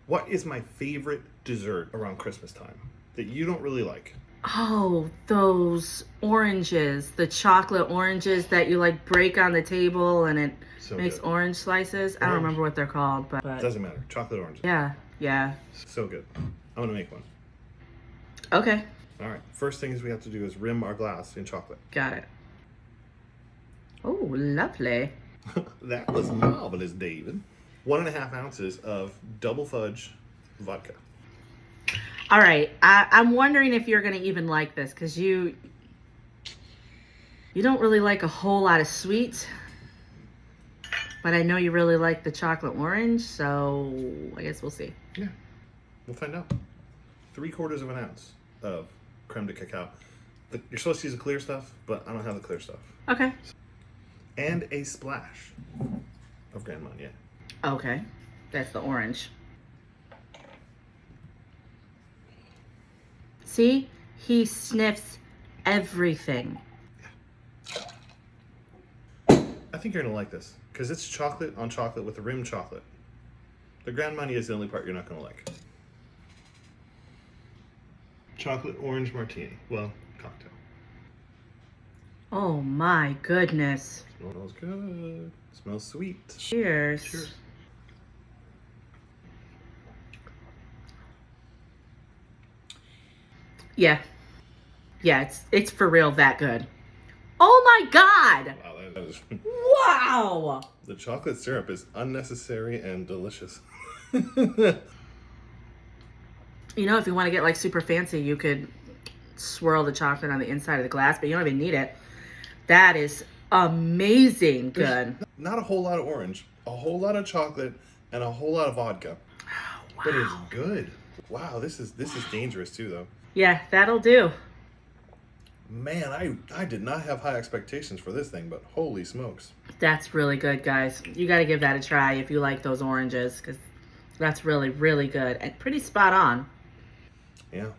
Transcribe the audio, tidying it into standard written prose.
What is my favorite dessert around Christmas time that you don't really like? Oh, those oranges, the chocolate oranges that you like break on the table and it So makes good. orange slices. I don't Orange. remember what they're called, but Doesn't matter. Chocolate oranges. yeah, yeah. So good. I'm gonna make one. Okay, All right. First things we have to do is rim our glass in chocolate. got it. Oh, lovely. That was marvelous, David. 1.5 ounces of double fudge vodka. All right, I'm wondering if you're gonna even like this because you don't really like a whole lot of sweet, but I know you really like the chocolate orange, so I guess we'll see. Yeah, we'll find out. 3/4 of an ounce of creme de cacao. You're supposed to use the clear stuff, but I don't have the clear stuff. Okay. And a splash of Grand Marnier. Okay, that's the orange. See, he sniffs everything. I think you're gonna like this because it's chocolate on chocolate with the rim chocolate. The Grand Marnier is the only part you're not gonna like. Chocolate orange martini. Well, cocktail. Oh my goodness. Smells good. Smells sweet. Cheers. Cheers. Yeah. Yeah, it's for real that good. Oh my god. Wow, that is. Wow. The chocolate syrup is unnecessary and delicious. You know, if you want to get like super fancy, you could swirl the chocolate on the inside of the glass, but you don't even need it. That is amazing good. Not a whole lot of orange, a whole lot of chocolate, and a whole lot of vodka. Wow. But it's good. Wow, this is dangerous too, though. Yeah, that'll do. Man, I did not have high expectations for this thing, but holy smokes. That's really good, guys. You got to give that a try if you like those oranges, because that's really, really good and pretty spot on. Yeah.